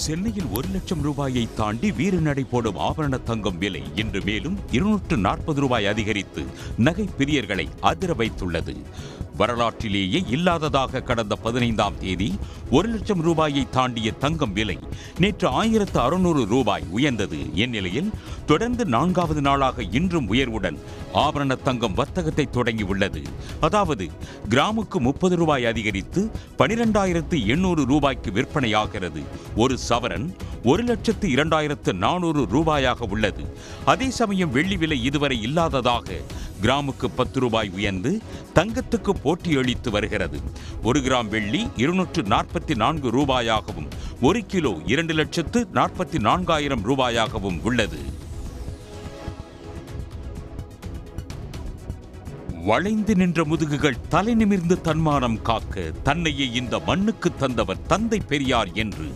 சென்னையில் 1 லட்சம் ரூபாயை தாண்டி வீறு நடை போடும் ஆபரண தங்கம் விலை இன்று மேலும் 240 ரூபாய் அதிகரித்து நகை பிரியர்களை அதிர வைத்துள்ளது. வரலாற்றிலேயே இல்லாததாக கடந்த 15ஆம் தேதி 1 லட்சம் ரூபாயை தாண்டிய தங்கம் விலை நேற்று 1600 ரூபாய் உயர்ந்தது. இந்நிலையில் தொடர்ந்து 4வது நாளாக இன்றும் உயர்வுடன் ஆபரண தங்கம் வர்த்தகத்தை தொடங்கியுள்ளது. அதாவது கிராமுக்கு 30 ரூபாய் அதிகரித்து 12,800 ரூபாய்க்கு விற்பனையாகிறது. ஒரு சவரன் 1,02,400 ரூபாயாக உள்ளது. அதே சமயம் வெள்ளி விலை இதுவரை இல்லாததாக கிராமுக்கு 10 ரூபாய் உயர்ந்து தங்கத்துக்கு போட்டியளித்து வருகிறது. 1 கிராம் வெள்ளி 244 ரூபாயாகவும் 1 கிலோ 2,44,000 ரூபாயாகவும் உள்ளது. வளைந்து நின்ற முதுகுகள் தலை நிமிர்ந்து தன்மானம் காக்க தன்னையே இந்த மண்ணுக்கு தந்தவர் தந்தை பெரியார் என்று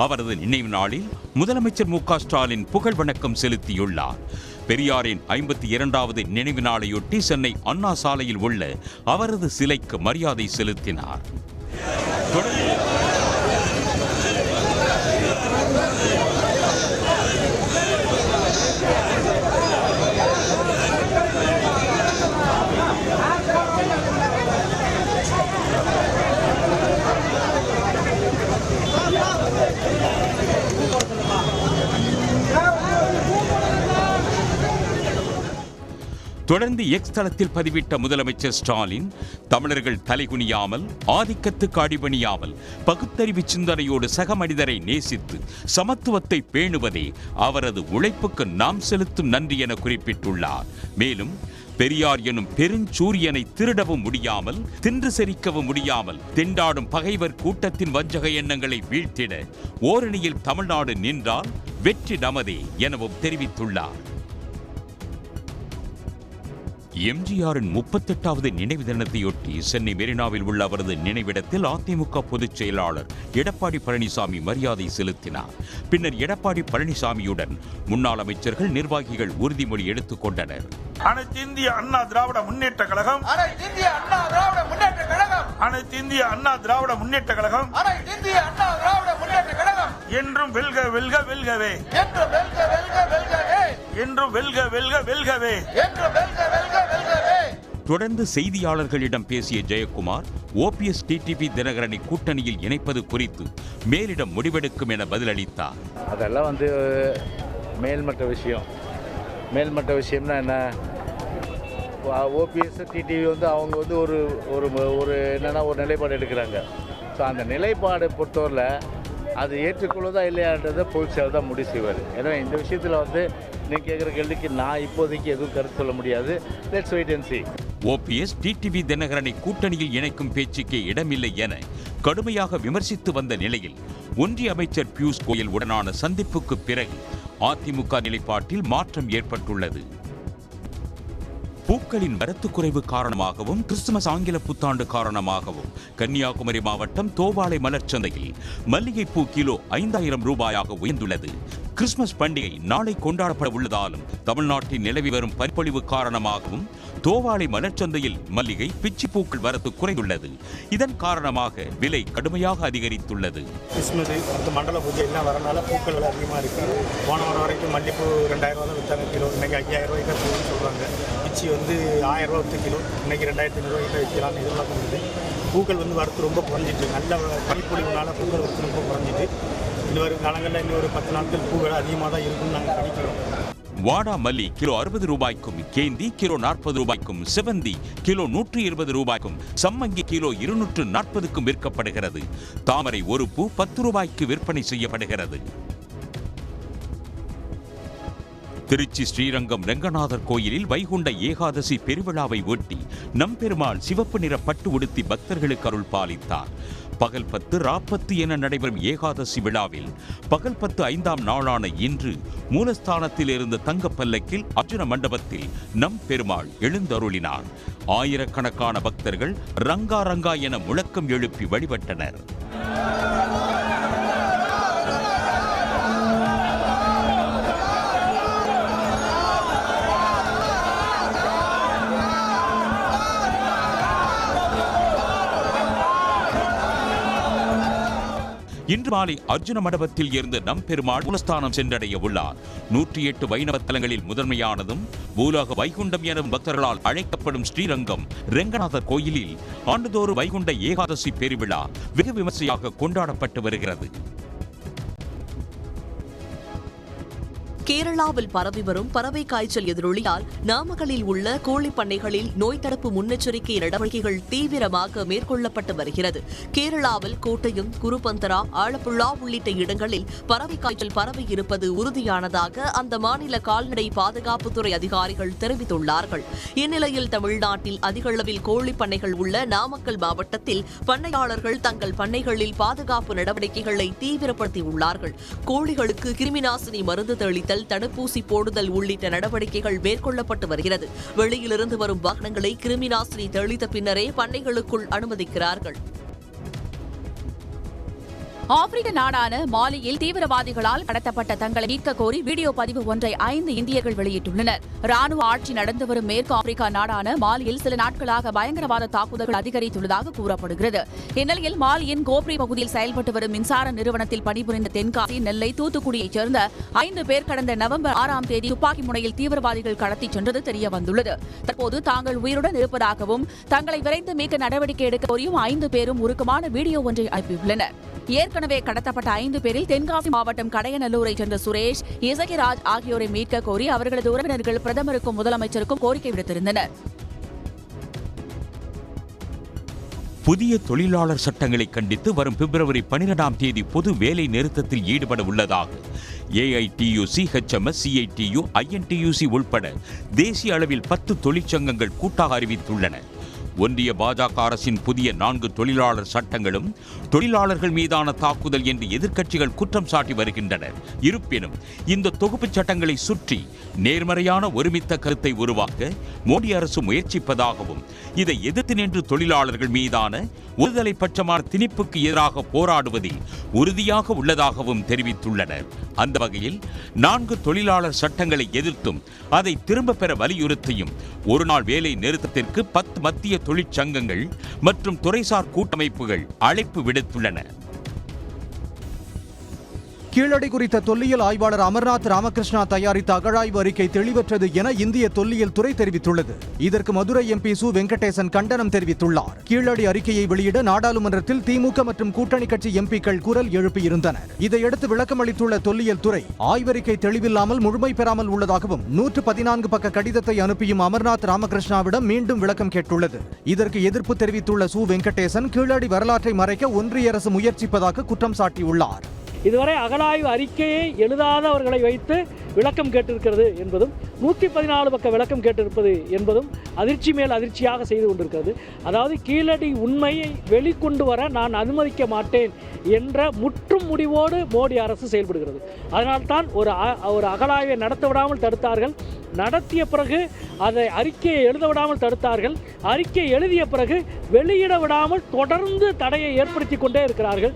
அவரது நினைவு நாளில் முதலமைச்சர் மு.க. ஸ்டாலின் புகழ் வணக்கம் செலுத்தியுள்ளார். பெரியாரின் 52வது நினைவு நாளையொட்டி சென்னை அண்ணா சாலையில் உள்ள அவரது சிலைக்கு மரியாதை செலுத்தினார். தொடர்ந்து எக்ஸ் தளத்தில் பதிவிட்ட முதலமைச்சர் ஸ்டாலின், தமிழர்கள் தலைகுனியாமல், ஆதிக்கத்துக்கு அடிபணியாமல், பகுத்தறிவு சிந்தனையோடு சக மனிதரை நேசித்து சமத்துவத்தை பேணுவதே அவரது உழைப்புக்கு நாம் செலுத்தும் நன்றி என குறிப்பிட்டுள்ளார். மேலும் பெரியார் எனும் பெருஞ்சூரியனை திருடவும் முடியாமல், தின்று செரிக்கவும் முடியாமல், திண்டாடும் பகைவர் கூட்டத்தின் வஞ்சக எண்ணங்களை வீழ்த்திட ஓரணியில் தமிழ்நாடு நின்றால் வெற்றி நமதே எனவும் தெரிவித்துள்ளார். எம்ஜிஆரின் 38வது நினைவு தினத்தையொட்டி சென்னை மெரினாவில் உள்ள அவரது நினைவிடத்தில் அதிமுக பொதுச் செயலாளர் எடப்பாடி பழனிசாமி மரியாதை செலுத்தினார். பின்னர் எடப்பாடி பழனிசாமியுடன் முன்னாள் அமைச்சர்கள், நிர்வாகிகள் உறுதிமொழி எடுத்துக் கொண்டனர். அனைத்து இந்திய அண்ணா திராவிட முன்னேற்ற கழகம், அனைத்து இந்திய அண்ணா திராவிட முன்னேற்ற கழகம், அனைத்து இந்திய அண்ணா திராவிட முன்னேற்ற கழகம், அனைத்து இந்திய அண்ணா திராவிட முன்னேற்ற கழகம் என்றும் வெல்க வெல்க வெல்கவே, என்றும் வெல்க வெல்க வெல்கவே, என்றும் வெல்க வெல்க வெல்கவே, என்றும் வெல்க வெல்க வெல்கவே. தொடர்ந்து செய்தியாளர்களிடம் பேசிய ஜெயக்குமார், ஓபிஎஸ் டிடிவி தினகரனை கூட்டணியில் இணைப்பது குறித்து மேலிடம் முடிவெடுக்கும் என பதிலளித்தார். அதெல்லாம் மேல்மட்ட விஷயம். மேல்மட்ட விஷயம்னா என்ன? ஓபிஎஸ் டிடிவி அவங்க ஒரு ஒரு என்னன்னா ஒரு நிலைப்பாடு எடுக்கிறாங்க. ஸோ அந்த நிலைப்பாடை பொறுத்தவரையில் அது ஏற்றுக்கொள்வதா இல்லையான்றதை பொதுச்செயலாளர் தான் முடிவு செய்வார். ஏன்னா இந்த விஷயத்தில் நீங்கள் கேட்குற கேள்விக்கு நான் இப்போதைக்கு எதுவும் கருத்து சொல்ல முடியாது. Let's wait and see. OPS TTV தினகரனை கூட்டணியில் இணைக்கும் பேச்சுக்கே இடமில்லை என கடுமையாக விமர்சித்து வந்த நிலையில் ஒன்றிய அமைச்சர் பியூஷ் கோயல் உடனான சந்திப்புக்கு பிறகு அதிமுக நிலைப்பாட்டில் மாற்றம் ஏற்பட்டுள்ளது. பூக்களின் வரத்து குறைவு காரணமாகவும் கிறிஸ்துமஸ் ஆங்கில புத்தாண்டு காரணமாகவும் கன்னியாகுமரி மாவட்டம் தோவாளை மலர்ச்சந்தையில் மல்லிகைப்பூ கிலோ 5,000 ரூபாயாக உயர்ந்துள்ளது. கிறிஸ்துமஸ் பண்டிகை நாளை கொண்டாடப்பட உள்ளதாலும் தமிழ்நாட்டில் நிலவி வரும் பனிப்பொழிவு காரணமாகவும் தோவாளை மலர்ச்சந்தையில் மல்லிகை, பிச்சிப்பூக்கள் வரத்து குறைந்துள்ளது. இதன் காரணமாக விலை கடுமையாக அதிகரித்துள்ளது. கிறிஸ்துமஸ் மண்டல பூஜை எல்லாம் வரனால பூக்கள் விலை அதிகமாக இருக்குது. போன வாரம் வரைக்கும் மல்லிகைப்பூ 2,000 ரூபா விற்றாங்க கிலோ. இன்னைக்கு 5,000 ரூபாய்க்கு தான் சொல்கிறாங்க. பிச்சி 1000 ரூபா விற்று கிலோ. இன்னைக்கு 2,500 ரூபாய்க்கு விற்கலாம். இதெல்லாம் பண்ணுது. பூக்கள் வரத்து ரொம்ப குறைஞ்சிட்டு, நல்ல பனிப்பொழிவுனால பூக்கள் வரத்து ரொம்ப குறைஞ்சிட்டு இந்த வரும் காலங்களில் இன்னும் ஒரு 10 நாட்கள் பூக்கள் அதிகமாக தான் இருக்கும்னு நாங்கள் கணிக்கிறோம். வாடா மல்லி கிலோ 60 ரூபாய்க்கும், கேந்தி கிலோ 40 ரூபாய்க்கும், செவந்தி கிலோ 120 ரூபாய்க்கும், சம்மங்கி கிலோ 240க்கும் விற்கப்படுகிறது. தாமரை ஒரு பூ 10 ரூபாய்க்கு விற்பனை செய்யப்படுகிறது. திருச்சி ஸ்ரீரங்கம் ரெங்கநாதர் கோயிலில் வைகுண்ட ஏகாதசி பெருவிழாவை ஒட்டி நம்பெருமாள் சிவப்பு நிற பட்டு உடுத்தி பக்தர்களுக்கு அருள் பாலித்தார். பகல் 10 ராப்பத்து என நடைபெறும் ஏகாதசி விழாவில் பகல் 10 5ஆம் நாளான இன்று மூலஸ்தானத்தில் இருந்த தங்கப்பல்லக்கில் அர்ஜுன மண்டபத்தில் நம் பெருமாள் எழுந்தருளினார். ஆயிரக்கணக்கான பக்தர்கள் ரங்கா ரங்கா என முழக்கம் எழுப்பி வழிபட்டனர். இன்று மாலை அர்ஜுன மண்டபத்தில் இருந்து நம்பெருமாள் மூலஸ்தானம் சென்றடைய உள்ளார். 108 வைணவ தலங்களில் முதன்மையானதும் பூலோக வைகுண்டம் எனும் பக்தர்களால் அழைக்கப்படும் ஸ்ரீரங்கம் ரெங்கநாதர் கோயிலில் ஆண்டுதோறும் வைகுண்ட ஏகாதசி பெருவிழா வெகு விமர்சையாக கொண்டாடப்பட்டு வருகிறது. கேரளாவில் பரவி வரும் பறவை காய்ச்சல் எதிரொலியால் நாமக்கலில் உள்ள கோழி பண்ணைகளில் நோய் தடுப்பு முன்னெச்சரிக்கை நடவடிக்கைகள் தீவிரமாக மேற்கொள்ளப்பட்டு வருகிறது. கேரளாவில் கோட்டயம், குருபந்தரா, ஆலப்புழா உள்ளிட்ட இடங்களில் பறவை காய்ச்சல் பரவி இருப்பது உறுதியானதாக அந்த மாநில கால்நடை பாதுகாப்புத்துறை அதிகாரிகள் தெரிவித்துள்ளார்கள். இந்நிலையில் தமிழ்நாட்டில் அதிகளவில் கோழி பண்ணைகள் உள்ள நாமக்கல் மாவட்டத்தில் பண்ணையாளர்கள் தங்கள் பண்ணைகளில் பாதுகாப்பு நடவடிக்கைகளை தீவிரப்படுத்தியுள்ளார்கள். கோழிகளுக்கு கிருமிநாசினி மருந்து தெளித்தல், தடுப்பூசி போடுதல் உள்ளிட்ட நடவடிக்கைகள் மேற்கொள்ளப்பட்டு வருகிறது. வெளியிலிருந்து வரும் வாகனங்களை கிருமிநாசினி தெளித்த பின்னரே பண்ணைகளுக்குள் அனுமதிக்கிறார்கள். ஆப்பிரிக்க நாடான மாலியில் தீவிரவாதிகளால் கடத்தப்பட்ட தங்களை மீட்க கோரி வீடியோ பதிவு ஒன்றை 5 இந்தியர்கள் வெளியிட்டுள்ளனர். ராணுவ ஆட்சி நடந்து வரும் மேற்கு ஆப்பிரிக்கா நாடான மாலியில் சில நாட்களாக பயங்கரவாத தாக்குதல்கள் அதிகரித்துள்ளதாக கூறப்படுகிறது. இந்நிலையில் மாலியின் கோப்ரி பகுதியில் செயல்பட்டு வரும் மின்சார நிறுவனத்தில் பணிபுரிந்த தென்காசி, நெல்லை, தூத்துக்குடியைச் சேர்ந்த 5 பேர் கடந்த நவம்பர் 6ஆம் தேதி துப்பாக்கி முனையில் தீவிரவாதிகள் கடத்திச் சென்றது தெரியவந்துள்ளது. தற்போது தாங்கள் உயிருடன் இருப்பதாகவும் தங்களை விரைந்து மீட்க நடவடிக்கை எடுக்க கோரியும் 5 பேரும் உருக்கமான வீடியோ ஒன்றை அனுப்பியுள்ளனர். ஏற்கனவே கடத்தப்பட்ட 5 பேரில் தென்காசி மாவட்டம் கடையநல்லூரைச் சேர்ந்த சுரேஷ், இசகிராஜ் ஆகியோரை மீட்க கோரி அவர்களது உறவினர்கள் பிரதமருக்கும் முதலமைச்சருக்கும் கோரிக்கை விடுத்திருந்தனர். புதிய தொழிலாளர் சட்டங்களை கண்டித்து வரும் பிப்ரவரி 12ஆம் தேதி பொது வேலை நிறுத்தத்தில் ஈடுபட உள்ளதாக AITUC, HMS, CITU, INTUC உள்பட தேசிய அளவில் 10 தொழிற்சங்கங்கள் கூட்டாக அறிவித்துள்ளன. ஒன்றிய பாஜக அரசின் புதிய 4 தொழிலாளர் சட்டங்களும் தொழிலாளர்கள் மீதான தாக்குதல் என்று எதிர்க்கட்சிகள் குற்றம் சாட்டி வருகின்றனர். இருப்பினும் இந்த தொகுப்புச் சட்டங்களை சுற்றி நேர்மறையான ஒருமித்த கருத்தை உருவாக்க மோடி அரசு முயற்சிப்பதாகவும் இதை எதிர்த்து நின்று தொழிலாளர்கள் மீதான ஒருதலை பட்சமான திணிப்புக்கு எதிராக போராடுவதில் உறுதியாக உள்ளதாகவும் தெரிவித்துள்ளனர். அந்த வகையில் 4 தொழிலாளர் சட்டங்களை எதிர்த்தும் அதை திரும்ப பெற வலியுறுத்தியும் ஒருநாள் வேலை நிறுத்தத்திற்கு 10 மத்திய தொழிற்சங்கங்கள் மற்றும் துறைசார் கூட்டமைப்புகள் அழைப்பு விடுத்துள்ளன. கீழடி குறித்த தொல்லியல் ஆய்வாளர் அமர்நாத் ராமகிருஷ்ணா தயாரித்த அகழாய்வு அறிக்கை தெளிவற்றது என இந்திய தொல்லியல் துறை தெரிவித்துள்ளது. இதற்கு மதுரை MP சு வெங்கடேசன் கண்டனம் தெரிவித்துள்ளார். கீழடி அறிக்கையை வெளியிட நாடாளுமன்றத்தில் திமுக மற்றும் கூட்டணி கட்சி MPக்கள் குரல் எழுப்பியிருந்தனர். இதையடுத்து விளக்கம் அளித்துள்ள தொல்லியல் துறை ஆய்வறிக்கை தெளிவில்லாமல் முழுமை பெறாமல் உள்ளதாகவும் 114 பக்க கடிதத்தை அனுப்பியும் அமர்நாத் ராமகிருஷ்ணாவிடம் மீண்டும் விளக்கம் கேட்டுள்ளது. இதற்கு எதிர்ப்பு தெரிவித்துள்ள சு வெங்கடேசன் கீழடி வரலாற்றை மறைக்க ஒன்றிய அரசு முயற்சிப்பதாக குற்றம் சாட்டியுள்ளார். இதுவரை அகழாய்வு அறிக்கையை எழுதாதவர்களை வைத்து விளக்கம் கேட்டிருக்கிறது என்பதும் 114 பக்க விளக்கம் கேட்டிருப்பது என்பதும் அதிர்ச்சி மேல் அதிர்ச்சியாக செய்து கொண்டிருக்கிறது. அதாவது கீழடி உண்மையை வெளிக்கொண்டு வர நான் அனுமதிக்க மாட்டேன் என்ற முற்றும் முடிவோடு மோடி அரசு செயல்படுகிறது. அதனால்தான் ஒரு அகழாய்வை நடத்த விடாமல் தடுத்தார்கள். நடத்திய பிறகு அதை அறிக்கையை எழுத விடாமல் தடுத்தார்கள். அறிக்கை எழுதிய பிறகு வெளியிட விடாமல் தொடர்ந்து தடையை ஏற்படுத்தி கொண்டே இருக்கிறார்கள்.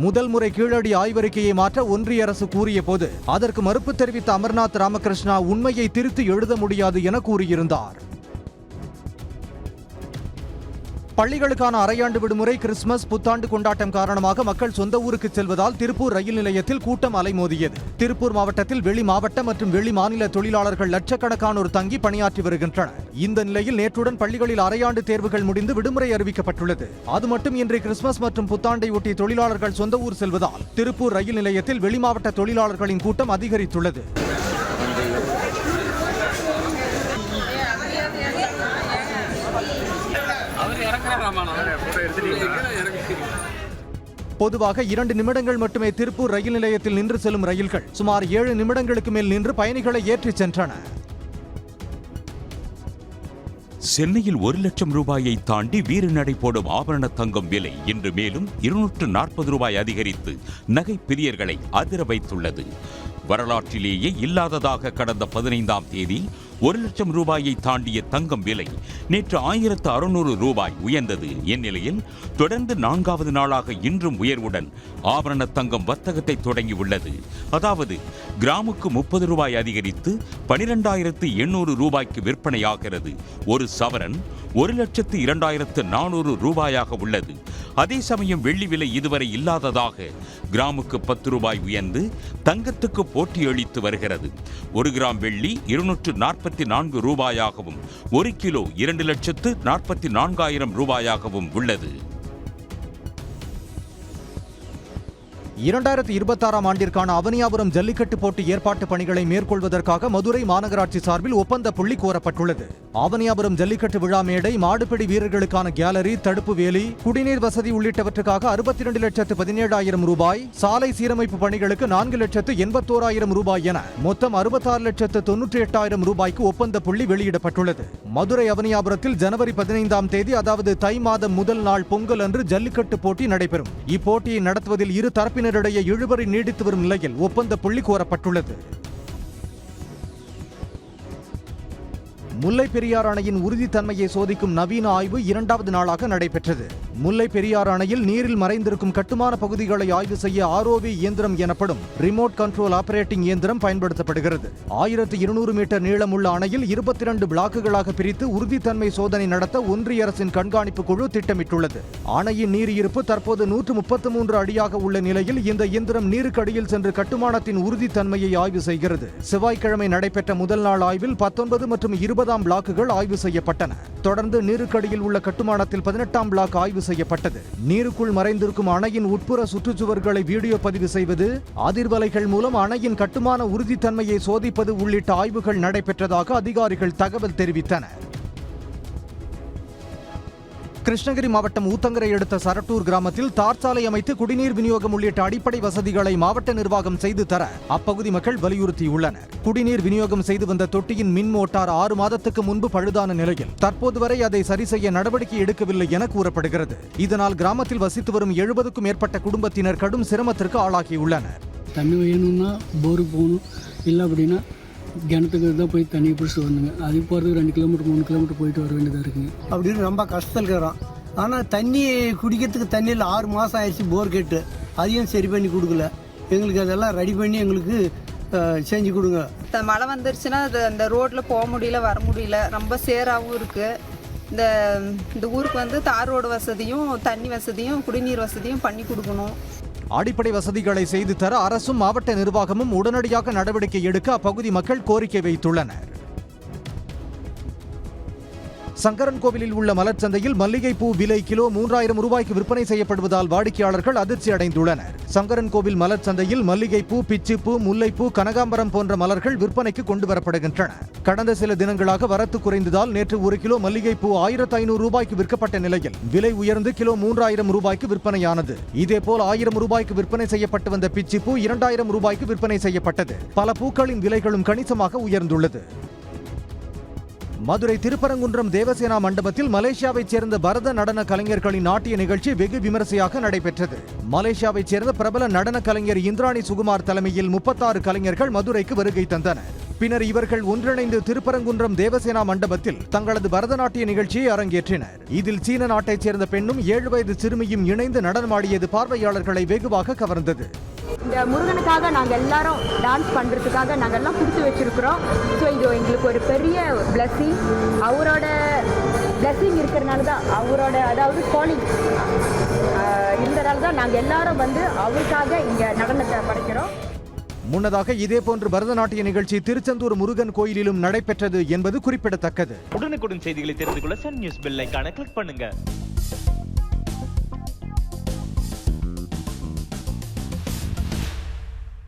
முதல் முறை கீழடி ஆய்வறிக்கையை மாற்ற ஒன்றிய அரசு கூறிய போது அதற்கு மறுப்பு தெரிவித்த அமர்நாத் ராமகிருஷ்ணா உண்மையை திருத்தி எழுத முடியாது என கூறியிருந்தார். பள்ளிகளுக்கான அரையாண்டு விடுமுறை, கிறிஸ்துமஸ், புத்தாண்டு கொண்டாட்டம் காரணமாக மக்கள் சொந்த ஊருக்கு செல்வதால் திருப்பூர் ரயில் நிலையத்தில் கூட்டம் அலைமோதியது. திருப்பூர் மாவட்டத்தில் வெளி மாவட்ட மற்றும் வெளி மாநில தொழிலாளர்கள் லட்சக்கணக்கானோர் தங்கி பணியாற்றி வருகின்றனர். இந்த நிலையில் நேற்றுடன் பள்ளிகளில் அரையாண்டு தேர்வுகள் முடிந்து விடுமுறை அறிவிக்கப்பட்டுள்ளது. அது மட்டுமின்றி கிறிஸ்துமஸ் மற்றும் புத்தாண்டை ஒட்டி தொழிலாளர்கள் சொந்த ஊர் செல்வதால் திருப்பூர் ரயில் நிலையத்தில் வெளி மாவட்ட தொழிலாளர்களின் கூட்டம் அதிகரித்துள்ளது. பொதுவாக 2 நிமிடங்கள் மட்டுமே திருப்பூர் ரயில் நிலையத்தில் நின்று செல்லும் ரயில்கள் சுமார் 7 நிமிடங்களுக்கு மேல் நின்று பயணிகளை ஏற்றிச் சென்றன. சென்னையில் 1 லட்சம் ரூபாயை தாண்டி வீறு நடை போடும் ஆபரண தங்கம் விலை இன்று மேலும் 240 ரூபாய் அதிகரித்து நகை பிரியர்களை அதிர வைத்துள்ளது. வரலாற்றிலேயே இல்லாததாக கடந்த 15ஆம் தேதி 1,00,000 ரூபாயை தாண்டிய தங்கம் விலை நேற்று 1,600 ரூபாய் உயர்ந்தது. இந்நிலையில் தொடர்ந்து 4வது நாளாக இன்றும் உயர்வுடன் ஆபரண தங்கம் வர்த்தகத்தை தொடங்கியுள்ளது. அதாவது கிராமுக்கு 30 ரூபாய் அதிகரித்து 12,800 ரூபாய்க்கு விற்பனையாகிறது. ஒரு சவரன் 1,02,400 ரூபாயாக உள்ளது. அதே சமயம் வெள்ளி விலை இதுவரை இல்லாததாக கிராமுக்கு 10 ரூபாய் உயர்ந்து தங்கத்துக்கு போட்டியளித்து வருகிறது. 1 கிராம் வெள்ளி 244 ரூபாயாகவும் 1 கிலோ 2,44,000 ரூபாயாகவும் உள்ளது. 2026ஆம் ஆண்டிற்கான அவனியாபுரம் ஜல்லிக்கட்டு போட்டி ஏற்பாட்டு பணிகளை மேற்கொள்வதற்காக மதுரை மாநகராட்சி சார்பில் ஒப்பந்த புள்ளி கோரப்பட்டுள்ளது. அவனியாபுரம் ஜல்லிக்கட்டு விழா மேடை, மாடுபிடி வீரர்களுக்கான கேலரி, தடுப்பு வேலி, குடிநீர் வசதி உள்ளிட்டவற்றுக்காக 62,17,000 ரூபாய், சாலை சீரமைப்பு பணிகளுக்கு 4,81,000 ரூபாய் என மொத்தம் 66,98,000 ரூபாய்க்கு ஒப்பந்த புள்ளி வெளியிடப்பட்டுள்ளது. மதுரை அவனியாபுரத்தில் ஜனவரி 15ஆம் தேதி, அதாவது தை மாதம் முதல் நாள் பொங்கல் அன்று ஜல்லிக்கட்டு போட்டி நடைபெறும். இப்போட்டியை நடத்துவதில் இரு தரப்பினர் இழுபறி நீடித்து வரும் நிலையில் ஒப்பந்த புள்ளி கோரப்பட்டுள்ளது. முல்லை பெரியாறு அணையின் உறுதித்தன்மையை சோதிக்கும் நவீன ஆய்வு 2வது நாளாக நடைபெற்றது. முல்லை பெரியாறு அணையில் நீரில் மறைந்திருக்கும் கட்டுமான பகுதிகளை ஆய்வு செய்ய ROV இயந்திரம் எனப்படும் ரிமோட் கண்ட்ரோல் ஆபரேட்டிங் இயந்திரம் பயன்படுத்தப்படுகிறது. 1200 மீட்டர் நீளமுள்ள அணையில் 22 பிளாக்குகளாக பிரித்து உறுதித்தன்மை சோதனை நடத்த ஒன்றிய அரசின் கண்காணிப்பு குழு திட்டமிட்டுள்ளது. அணையின் நீர் இருப்பு தற்போது 133 அடியாக உள்ள நிலையில் இந்த இயந்திரம் நீருக்கடியில் சென்று கட்டுமானத்தின் உறுதித்தன்மையை ஆய்வு செய்கிறது. செவ்வாய்க்கிழமை நடைபெற்ற முதல் நாள் ஆய்வில் 19 மற்றும் 20 பிளாக்குகள் ஆய்வு செய்யப்பட்டன. தொடர்ந்து நீருக்கடியில் உள்ள கட்டுமானத்தில் 18ஆம் பிளாக் ஆய்வு செய்யப்பட்டது. நீருக்குள் மறைந்திருக்கும் அணையின் உட்புற சுற்றுச்சுவர்களை வீடியோ பதிவு செய்வது, அதிர்வலைகள் மூலம் அணையின் கட்டுமான உறுதித்தன்மையை சோதிப்பது உள்ளிட்ட ஆய்வுகள் நடைபெற்றதாக அதிகாரிகள் தகவல் தெரிவித்தனர். கிருஷ்ணகிரி மாவட்டம் ஊத்தங்கரை அடுத்த சரட்டூர் கிராமத்தில் தார் சாலை அமைத்து குடிநீர் விநியோகம் உள்ளிட்ட அடிப்படை வசதிகளை மாவட்ட நிர்வாகம் செய்து தர அப்பகுதி மக்கள் வலியுறுத்தியுள்ளனர். குடிநீர் விநியோகம் செய்து வந்த தொட்டியின் மின் மோட்டார் 6 மாதத்துக்கு முன்பு பழுதான நிலையில் தற்போது வரை அதை சரி செய்ய நடவடிக்கை எடுக்கவில்லை என கூறப்படுகிறது. இதனால் கிராமத்தில் வசித்து வரும் 70க்கும் மேற்பட்ட குடும்பத்தினர் கடும் சிரமத்திற்கு ஆளாகியுள்ளனர். தண்ணி வேணும்னா போரு போகணும், இல்லை அப்படின்னா கிணத்துக்கு தான் போய் தண்ணி பிடிச்சிட்டு வந்துங்க. அது போகிறதுக்கு 2 கிலோமீட்டர் 3 கிலோமீட்டர் போயிட்டு வர வேண்டியதாக இருக்குங்க. அப்படின்னு ரொம்ப கஷ்டத்தில் இருக்கிறோம். ஆனால் தண்ணி குடிக்கிறதுக்கு தண்ணியில் 6 மாதம் ஆயிடுச்சு போர் கேட்டு, அதையும் சரி பண்ணி கொடுக்கல. எங்களுக்கு அதெல்லாம் ரெடி பண்ணி எங்களுக்கு செஞ்சு கொடுங்க. மழை வந்துருச்சுன்னா அந்த ரோட்டில் போக முடியல, வர முடியல, ரொம்ப சேராகவும் இருக்குது. இந்த ஊருக்கு தார் ரோடு வசதியும் தண்ணி வசதியும் குடிநீர் வசதியும் பண்ணி கொடுக்கணும். அடிப்படை வசதிகளை செய்து தர அரசும் மாவட்ட நிர்வாகமும் உடனடியாக நடவடிக்கை எடுக்க அப்பகுதி மக்கள் கோரிக்கை வைத்துள்ளனர். சங்கரன்கோவிலில் உள்ள மலர்ச்சந்தையில் மல்லிகைப்பூ விலை கிலோ 3,000 ரூபாய்க்கு விற்பனை செய்யப்படுவதால் வாடிக்கையாளர்கள் அதிர்ச்சி அடைந்துள்ளனர். சங்கரன்கோவில் மலர்ச்சந்தையில் மல்லிகைப்பூ, பிச்சிப்பூ, முல்லைப்பூ, கனகாம்பரம் போன்ற மலர்கள் விற்பனைக்கு கொண்டு வரப்படுகின்றன. கடந்த சில தினங்களாக வரத்து குறைந்ததால் நேற்று 1 கிலோ மல்லிகைப்பூ 1,500 ரூபாய்க்கு விற்கப்பட்ட நிலையில் விலை உயர்ந்து கிலோ 3,000 ரூபாய்க்கு விற்பனையானது. இதேபோல் 1,000 ரூபாய்க்கு விற்பனை செய்யப்பட்டு வந்த பிச்சிப்பூ 2,000 ரூபாய்க்கு விற்பனை செய்யப்பட்டது. பல பூக்களின் விலைகளும் கணிசமாக உயர்ந்துள்ளது. மதுரை திருப்பரங்குன்றம் தேவசேனா மண்டபத்தில் மலேசியாவைச் சேர்ந்த பரத நடன கலைஞர்களின் நாட்டிய நிகழ்ச்சி வெகு விமரிசையாக நடைபெற்றது. மலேசியாவைச் சேர்ந்த பிரபல நடன கலைஞர் இந்திராணி சுகுமார் தலைமையில் 36 கலைஞர்கள் மதுரைக்கு வருகை தந்தனர். பின்னர் இவர்கள் ஒன்றிணைந்து திருப்பரங்குன்றம் தேவசேனா மண்டபத்தில் தங்களது பரதநாட்டிய நிகழ்ச்சியை அரங்கேற்றினர். இதில் சீன நாட்டைச் சேர்ந்த பெண்ணும் 7 வயது சிறுமியும் இணைந்து நடனமாடியது பார்வையாளர்களை வெகுவாக கவர்ந்தது. இந்த முருகனுக்காக நாங்கள் எல்லாரும் டான்ஸ் பண்ணுறதுக்காக நாங்கள் எல்லாம் கொடுத்து வச்சிருக்கிறோம். ஸோ இது எங்களுக்கு ஒரு பெரிய பிளஸ்ஸிங். அவரோட பிளஸ்ஸிங் இருக்கிறனால தான், அவரோட அதாவது காலிங் இருந்தனால தான் நாங்கள் எல்லாரும் அவருக்காக இங்கே நடனத்தை படைக்கிறோம். முன்னதாக இதேபோன்று பரதநாட்டிய நிகழ்ச்சி திருச்செந்தூர் முருகன் கோயிலிலும் நடைபெற்றது என்பது குறிப்பிடத்தக்கது. உடனுக்குடன் செய்திகளை தெரிந்து கொள்ள சன் நியூஸ் பெல் ஐகானை கிளிக் பண்ணுங்க.